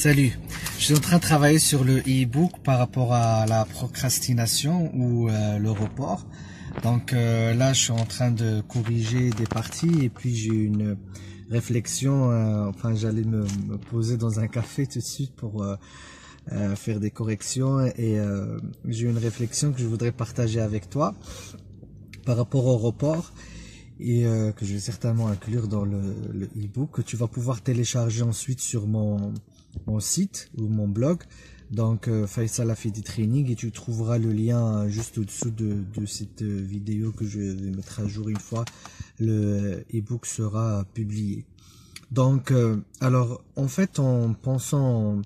Salut, je suis en train de travailler sur le e-book par rapport à la procrastination ou le report. Donc là, je suis en train de corriger des parties et puis j'ai une réflexion. Enfin, j'allais me poser dans un café tout de suite pour faire des corrections et j'ai une réflexion que je voudrais partager avec toi par rapport au report et que je vais certainement inclure dans le e-book que tu vas pouvoir télécharger ensuite sur mon site ou mon blog. Donc Faisal Afidi Training, et tu trouveras le lien juste au-dessous de cette vidéo que je vais mettre à jour une fois le e-book sera publié. Donc alors en fait, en pensant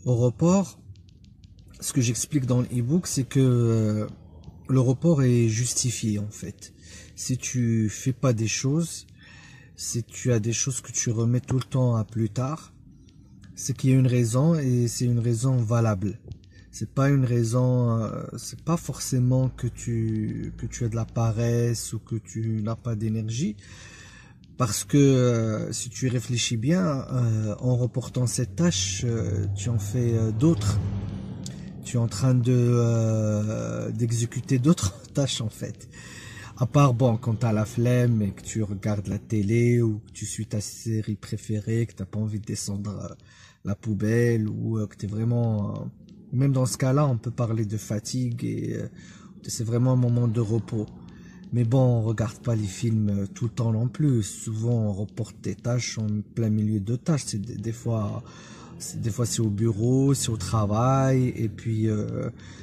au report, ce que j'explique dans le e-book, c'est que le report est justifié en fait. Si tu fais pas des choses, si tu as des choses que tu remets tout le temps à plus tard, c'est qu'il y a une raison et c'est une raison valable. C'est pas une raison, c'est pas forcément que tu as de la paresse ou que tu n'as pas d'énergie, parce que si tu y réfléchis bien, en reportant cette tâche, tu en fais d'autres. Tu es en train d'exécuter d'autres tâches en fait. À part, bon, quand tu as la flemme et que tu regardes la télé ou que tu suis ta série préférée, que tu n'as pas envie de descendre la poubelle ou que tu es vraiment... même dans ce cas-là, on peut parler de fatigue et c'est vraiment un moment de repos. Mais bon, on regarde pas les films tout le temps non plus. Souvent, on reporte des tâches en plein milieu de tâches. C'est des fois c'est au bureau, c'est au travail, et puis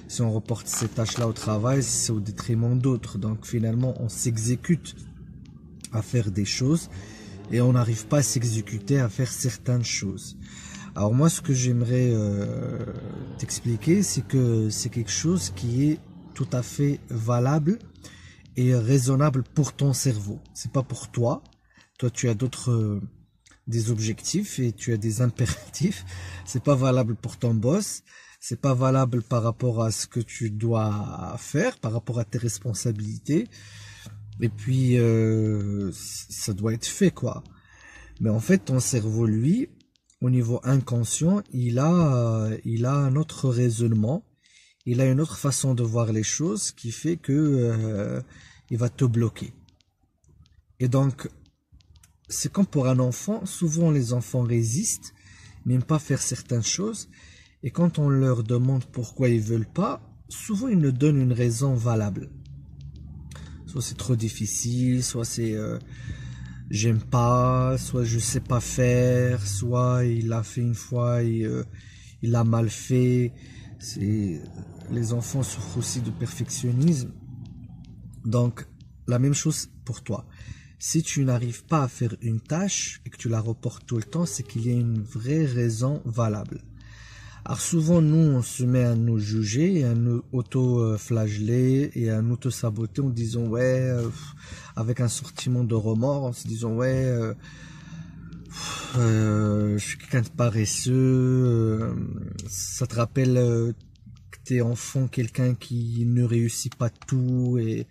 si on reporte ces tâches-là au travail, c'est au détriment d'autres. Donc finalement, on s'exécute à faire des choses et on n'arrive pas à s'exécuter à faire certaines choses. Alors moi, ce que j'aimerais t'expliquer, c'est que c'est quelque chose qui est tout à fait valable et raisonnable pour ton cerveau. C'est pas pour toi. Toi, tu as d'autres... des objectifs et tu as des impératifs. C'est pas valable pour ton boss, c'est pas valable par rapport à ce que tu dois faire, par rapport à tes responsabilités, et puis ça doit être fait quoi. Mais en fait, ton cerveau, lui, au niveau inconscient, il a un autre raisonnement, il a une autre façon de voir les choses qui fait que il va te bloquer. Et donc c'est comme pour un enfant, souvent les enfants résistent, n'aiment pas faire certaines choses, et quand on leur demande pourquoi ils veulent pas, souvent ils nous donnent une raison valable. Soit c'est trop difficile, soit c'est j'aime pas, soit je sais pas faire, soit il l'a fait une fois et il l'a mal fait. Les enfants souffrent aussi de perfectionnisme. Donc la même chose pour toi. Si tu n'arrives pas à faire une tâche et que tu la reportes tout le temps, c'est qu'il y a une vraie raison valable. Alors souvent, nous, on se met à nous juger, à nous auto-flageller et à nous auto-saboter en disant ouais, avec un sentiment de remords, en se disant ouais, je suis quelqu'un de paresseux. Ça te rappelle que t'es enfant, quelqu'un qui ne réussit pas tout et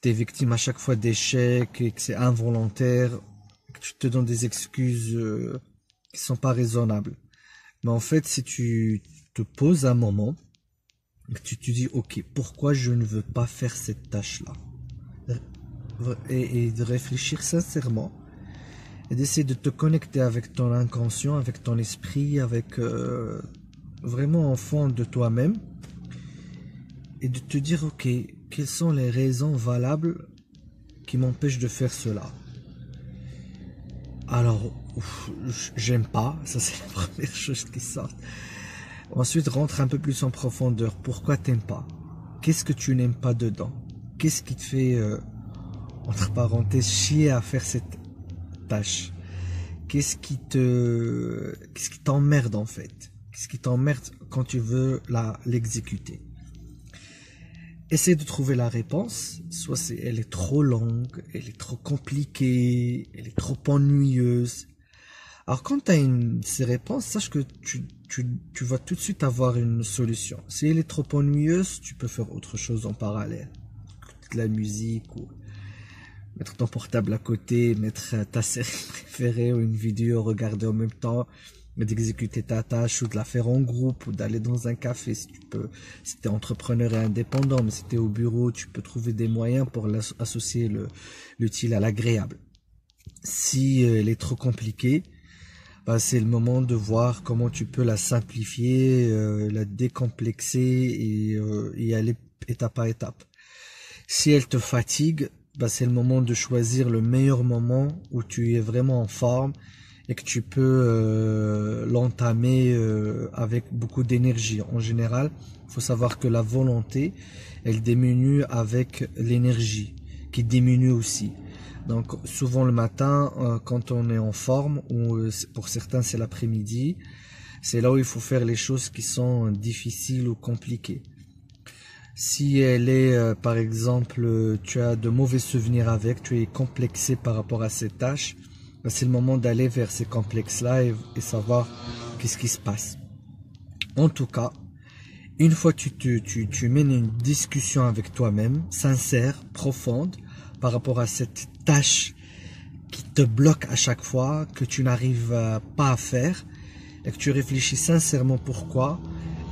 t'es victime à chaque fois d'échecs et que c'est involontaire, que tu te donnes des excuses qui sont pas raisonnables. Mais en fait, si tu te poses un moment, que tu te dis, ok, pourquoi je ne veux pas faire cette tâche-là, et de réfléchir sincèrement, et d'essayer de te connecter avec ton inconscient, avec ton esprit, avec vraiment au fond de toi-même, et de te dire, ok, quelles sont les raisons valables qui m'empêchent de faire cela? Alors, j'aime pas, ça c'est la première chose qui sort. Ensuite, rentre un peu plus en profondeur. Pourquoi t'aimes pas? Qu'est-ce que tu n'aimes pas dedans? Qu'est-ce qui te fait, entre parenthèses, chier à faire cette tâche? Qu'est-ce qui t'emmerde en fait? Qu'est-ce qui t'emmerde quand tu veux l'exécuter? Essaie de trouver la réponse, soit elle est trop longue, elle est trop compliquée, elle est trop ennuyeuse. Alors quand tu as ces réponses, sache que tu vas tout de suite avoir une solution. Si elle est trop ennuyeuse, tu peux faire autre chose en parallèle. De la musique ou mettre ton portable à côté, mettre ta série préférée ou une vidéo, regarder en même temps. d'exécuter ta tâche ou de la faire en groupe ou d'aller dans un café si tu peux, si t'es entrepreneur et indépendant, mais si t'es au bureau, tu peux trouver des moyens pour associer l'utile à l'agréable. Si elle est trop compliquée, bah, c'est le moment de voir comment tu peux la simplifier, la décomplexer et y aller étape par étape. Si elle te fatigue, bah, c'est le moment de choisir le meilleur moment où tu es vraiment en forme et que tu peux l'entamer avec beaucoup d'énergie. En général, il faut savoir que la volonté, elle diminue avec l'énergie, qui diminue aussi. Donc souvent le matin, quand on est en forme, ou pour certains c'est l'après-midi, c'est là où il faut faire les choses qui sont difficiles ou compliquées. Si elle est, par exemple, tu as de mauvais souvenirs avec, tu es complexé par rapport à cette tâche, ben c'est le moment d'aller vers ces complexes-là et savoir qu'est-ce qui se passe. En tout cas, une fois que tu mènes une discussion avec toi-même, sincère, profonde, par rapport à cette tâche qui te bloque à chaque fois, que tu n'arrives pas à faire, et que tu réfléchis sincèrement pourquoi,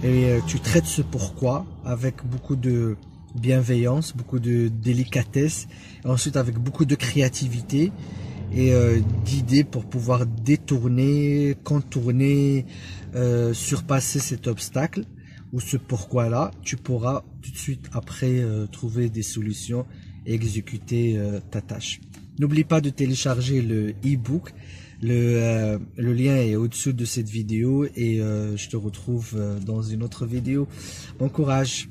et tu traites ce pourquoi avec beaucoup de bienveillance, beaucoup de délicatesse, et ensuite avec beaucoup de créativité et d'idées pour pouvoir détourner, contourner, surpasser cet obstacle ou ce pourquoi-là, tu pourras tout de suite après trouver des solutions et exécuter ta tâche. N'oublie pas de télécharger le e-book. Le lien est au-dessous de cette vidéo et je te retrouve dans une autre vidéo. Bon courage!